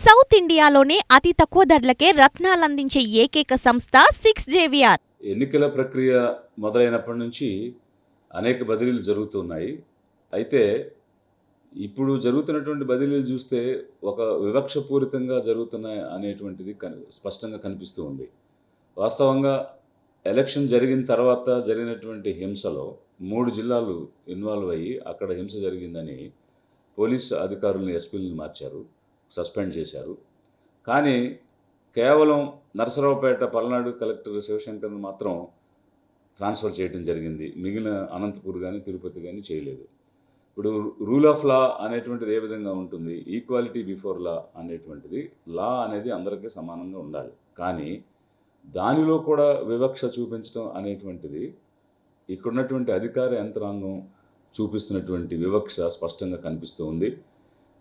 South ఇండియాలోనే అతి తక్కువ ధరలకే రత్నాలందించే ఏకైక సంస్థ 6JVR. ఎన్నికల ప్రక్రియ మొదలైనప్పటి నుంచి అనేక బదిలీలు జరుగుతున్నాయి. అయితే ఇప్పుడు జరుగుతున్నటువంటి బదిలీలు చూస్తే ఒక వివక్షపూరితంగా జరుగుతున్నాయి అనేటువంటిది స్పష్టంగా కనిపిస్తూ ఉంది. వాస్తవంగా ఎలక్షన్ జరిగిన తర్వాత జరిగినటువంటి హింసలో 3 జిల్లాలు ఇన్వాల్వ్ అయ్యి అక్కడ హింస జరిగిందని పోలీసు అధికారులను ఎస్పీలను మార్చారు, సస్పెండ్ చేశారు. కానీ కేవలం నరసరావుపేట పల్నాడు కలెక్టర్ శివశంకర్ని మాత్రం ట్రాన్స్ఫర్ చేయడం జరిగింది. మిగిలిన అనంతపూర్ కానీ తిరుపతి కానీ చేయలేదు. ఇప్పుడు రూల్ ఆఫ్ లా అనేటువంటిది ఏ విధంగా ఉంటుంది? ఈక్వాలిటీ బిఫోర్ లా అనేటువంటిది, లా అనేది అందరికీ సమానంగా ఉండాలి. కానీ దానిలో కూడా వివక్ష చూపించడం అనేటువంటిది ఇక్కడున్నటువంటి అధికార యంత్రాంగం చూపిస్తున్నటువంటి వివక్ష స్పష్టంగా కనిపిస్తూ ఉంది.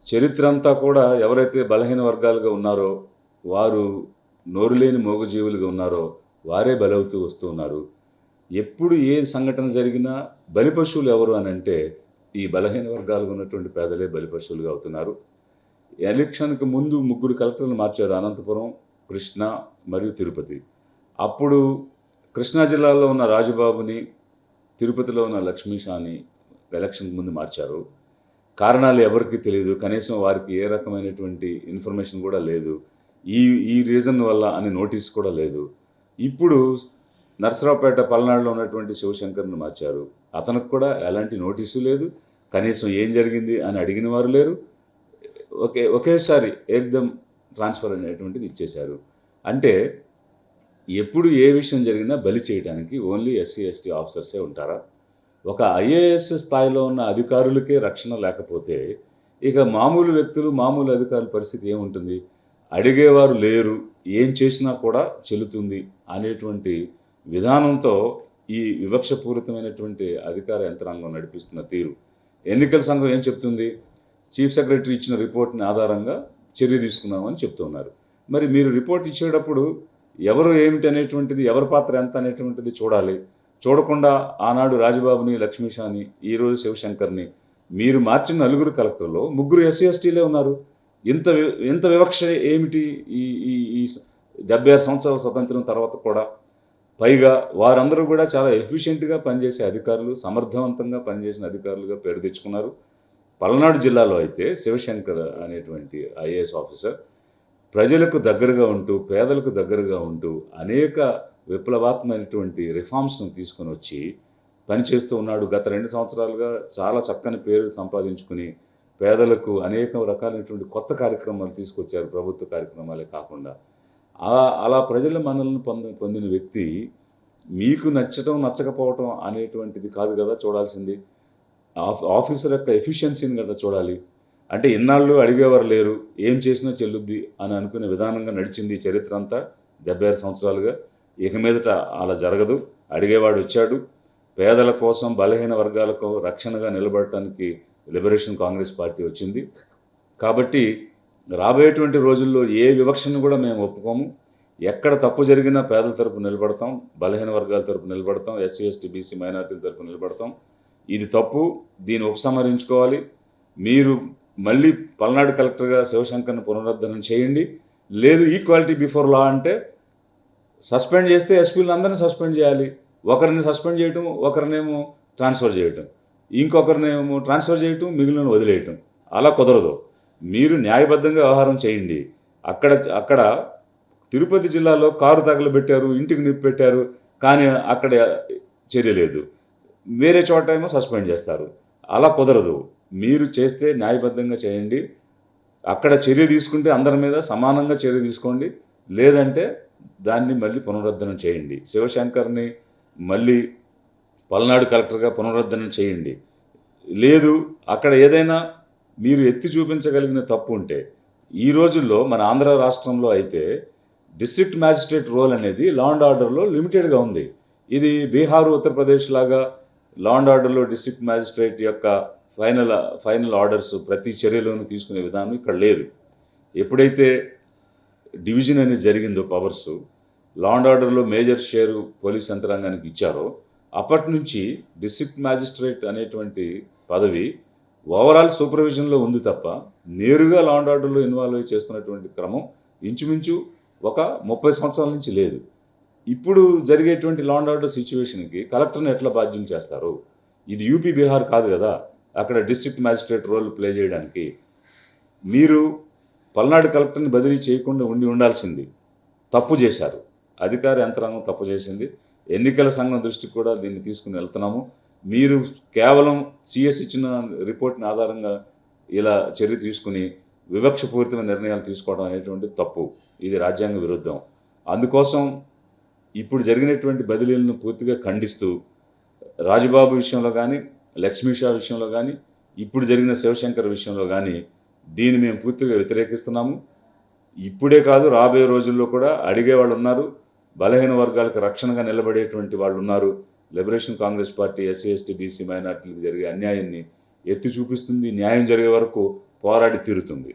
చరిత్ర అంతా కూడా ఎవరైతే బలహీన వర్గాలుగా ఉన్నారో, వారు నోరులేని మూగజీవులుగా ఉన్నారో వారే బలవుతూ వస్తూ ఉన్నారు. ఎప్పుడు ఏ సంఘటన జరిగినా బలిపశువులు ఎవరు అని అంటే ఈ బలహీన వర్గాలుగా ఉన్నటువంటి పేదలే బలిపశువులుగా అవుతున్నారు. ఎలక్షన్కి ముందు 3 కలెక్టర్లు మార్చారు, అనంతపురం, కృష్ణా మరియు తిరుపతి. అప్పుడు కృష్ణా జిల్లాలో ఉన్న రాజుబాబుని, తిరుపతిలో ఉన్న లక్ష్మీషాని ఎలక్షన్కి ముందు మార్చారు. కారణాలు ఎవరికి తెలియదు, కనీసం వారికి ఏ రకమైనటువంటి ఇన్ఫర్మేషన్ కూడా లేదు. ఈ రీజన్ వల్ల అని నోటీస్ కూడా లేదు. ఇప్పుడు నరసరావుపేట పల్నాడులో ఉన్నటువంటి శివశంకర్ని మార్చారు. అతనికి కూడా ఎలాంటి నోటీసు లేదు, కనీసం ఏం జరిగింది అని అడిగిన వారు లేరు. ఒకేసారి ఏకదం ట్రాన్స్ఫర్ అనేటువంటిది ఇచ్చేశారు. అంటే ఎప్పుడు ఏ విషయం జరిగినా బలి చేయడానికి ఓన్లీ ఎస్సీ ఎస్టీ ఆఫీసర్సే ఉంటారా? ఒక ఐఏఎస్ స్థాయిలో ఉన్న అధికారులకే రక్షణ లేకపోతే ఇక మామూలు వ్యక్తులు, మామూలు అధికారుల పరిస్థితి ఏముంటుంది? అడిగేవారు లేరు, ఏం చేసినా కూడా చెల్లుతుంది అనేటువంటి విధానంతో ఈ వివక్షపూరితమైనటువంటి అధికార యంత్రాంగం నడిపిస్తున్న తీరు. ఎన్నికల సంఘం ఏం చెప్తుంది? చీఫ్ సెక్రటరీ ఇచ్చిన రిపోర్ట్ని ఆధారంగా చర్య తీసుకున్నామని చెప్తున్నారు. మరి మీరు రిపోర్ట్ ఇచ్చేటప్పుడు ఎవరు ఏమిటి అనేటువంటిది, ఎవరి పాత్ర ఎంత అనేటువంటిది చూడాలి. చూడకుండా ఆనాడు రాజబాబుని, లక్ష్మీషాని, ఈరోజు శివశంకర్ని మీరు మార్చిన 4 కలెక్టర్లో 3 ఎస్సీ ఎస్టీలే ఉన్నారు. ఇంత వివక్ష ఏమిటి ఈ 76 సంవత్సరాల స్వతంత్రం తర్వాత కూడా? పైగా వారందరూ కూడా చాలా ఎఫిషియెంట్గా పనిచేసే అధికారులు, సమర్థవంతంగా పనిచేసిన అధికారులుగా పేరు తెచ్చుకున్నారు. పల్నాడు జిల్లాలో అయితే శివశంకర్ అనేటువంటి ఐఏఎస్ ఆఫీసర్ ప్రజలకు దగ్గరగా ఉంటూ, పేదలకు దగ్గరగా ఉంటూ అనేక విప్లవాత్మకమైనటువంటి రిఫార్మ్స్ను తీసుకొని వచ్చి పనిచేస్తూ ఉన్నాడు. గత 2 సంవత్సరాలుగా చాలా చక్కని పేరు సంపాదించుకుని పేదలకు అనేక రకాలైనటువంటి కొత్త కార్యక్రమాలు తీసుకొచ్చారు, ప్రభుత్వ కార్యక్రమాలే కాకుండా. అలా ప్రజల మనల్ని పొందిన వ్యక్తి మీకు నచ్చటం నచ్చకపోవటం అనేటువంటిది కాదు కదా చూడాల్సింది. ఆఫీసర్ యొక్క ఎఫిషియన్సీని కదా చూడాలి. అంటే ఇన్నాళ్ళు అడిగేవారు లేరు, ఏం చేసినా చెల్లుద్ది అని అనుకునే విధానంగా నడిచింది ఈ చరిత్ర అంతా 76 సంవత్సరాలుగా. ఇక మీదట అలా జరగదు. అడిగేవాడు వచ్చాడు. పేదల కోసం, బలహీన వర్గాలకు రక్షణగా నిలబడటానికి లిబరేషన్ కాంగ్రెస్ పార్టీ వచ్చింది. కాబట్టి రాబోయేటువంటి రోజుల్లో ఏ వివక్షను కూడా మేము ఒప్పుకోము. ఎక్కడ తప్పు జరిగినా పేదల తరపు నిలబడతాం, బలహీన వర్గాల తరపు నిలబడతాం, ఎస్సీ ఎస్టీ బీసీ మైనార్టీల తరపు నిలబడతాం. ఇది తప్పు, దీన్ని ఉపసంహరించుకోవాలి. మీరు మళ్ళీ పల్నాడు కలెక్టర్గా శివశంకర్ని పునరుద్ధరణ చేయండి. లేదు ఈక్వాలిటీ బిఫోర్ లా అంటే సస్పెండ్ చేస్తే ఎస్పీలను అందరినీ సస్పెండ్ చేయాలి. ఒకరిని సస్పెండ్ చేయటం, ఒకరినేమో ట్రాన్స్ఫర్ చేయటం, ఇంకొకరినేమో ట్రాన్స్ఫర్ చేయటం, మిగిలిన వదిలేయటం. అలా కుదరదు. మీరు న్యాయబద్ధంగా వ్యవహారం చేయండి. అక్కడ తిరుపతి జిల్లాలో కారు తగలబెట్టారు, ఇంటికి నిప్పు పెట్టారు, కానీ అక్కడ చర్య లేదు. వేరే చోట ఏమో సస్పెండ్ చేస్తారు. అలా కుదరదు. మీరు చేస్తే న్యాయబద్ధంగా చేయండి. అక్కడ చర్య తీసుకుంటే అందరి మీద సమానంగా చర్య తీసుకోండి. లేదంటే దాన్ని మళ్ళీ పునరుద్ధరణ చేయండి. శివశంకర్ని మళ్ళీ పల్నాడు కలెక్టర్గా పునరుద్ధరణ చేయండి. లేదు అక్కడ ఏదైనా మీరు ఎత్తి చూపించగలిగిన తప్పు ఉంటే, ఈ రోజుల్లో మన ఆంధ్ర రాష్ట్రంలో అయితే డిస్ట్రిక్ట్ మ్యాజిస్ట్రేట్ రోల్ అనేది లా అండ్ ఆర్డర్లో లిమిటెడ్గా ఉంది. ఇది బీహార్, ఉత్తరప్రదేశ్ లాగా లా అండ్ ఆర్డర్లో డిస్ట్రిక్ట్ మ్యాజిస్ట్రేట్ యొక్క ఫైనల్ ఆర్డర్స్ ప్రతి చర్యలోనూ తీసుకునే విధానం ఇక్కడ లేదు. ఎప్పుడైతే డివిజన్ అనేది జరిగిందో పవర్స్, లా అండ్ ఆర్డర్లో మేజర్ షేరు పోలీస్ యంత్రాంగానికి ఇచ్చారో, అప్పటి నుంచి డిస్ట్రిక్ట్ మ్యాజిస్ట్రేట్ అనేటువంటి పదవి ఓవరాల్ సూపర్విజన్లో ఉంది తప్ప నేరుగా లా అండ్ ఆర్డర్లో ఇన్వాల్వ్ అయి చేస్తున్నటువంటి క్రమం ఇంచుమించు ఒక 30 సంవత్సరాల నుంచి లేదు. ఇప్పుడు జరిగేటువంటి లా అండ్ ఆర్డర్ సిచ్యువేషన్కి కలెక్టర్ని ఎట్లా బాధ్యం చేస్తారు? ఇది యూపీ బీహార్ కాదు కదా అక్కడ డిస్ట్రిక్ట్ మ్యాజిస్ట్రేట్ రోల్ ప్లే చేయడానికి. మీరు పల్నాడు కలెక్టర్ని బదిలీ చేయకుండా ఉండాల్సింది. తప్పు చేశారు, అధికార యంత్రాంగం తప్పు చేసింది. ఎన్నికల సంఘం దృష్టికి కూడా దీన్ని తీసుకుని వెళ్తున్నాము. మీరు కేవలం సిఎస్ ఇచ్చిన రిపోర్ట్ని ఆధారంగా ఇలా చర్య తీసుకుని వివక్షపూరితమైన నిర్ణయాలు తీసుకోవడం అనేటువంటి తప్పు. ఇది రాజ్యాంగ విరుద్ధం. అందుకోసం ఇప్పుడు జరిగినటువంటి బదిలీలను పూర్తిగా ఖండిస్తూ రాజబాబు విషయంలో కానీ, లక్ష్మీషా విషయంలో కానీ, ఇప్పుడు జరిగిన శివశంకర్ విషయంలో కానీ దీన్ని మేము పూర్తిగా వ్యతిరేకిస్తున్నాము. ఇప్పుడే కాదు, రాబోయే రోజుల్లో కూడా అడిగేవాళ్ళు ఉన్నారు. బలహీన వర్గాలకు రక్షణగా నిలబడేటువంటి వాళ్ళు ఉన్నారు. Liberation Congress party SC ST BC మైనార్టీలకు జరిగే అన్యాయాన్ని ఎత్తి చూపిస్తుంది. న్యాయం జరిగే వరకు పోరాడి తీరుతుంది.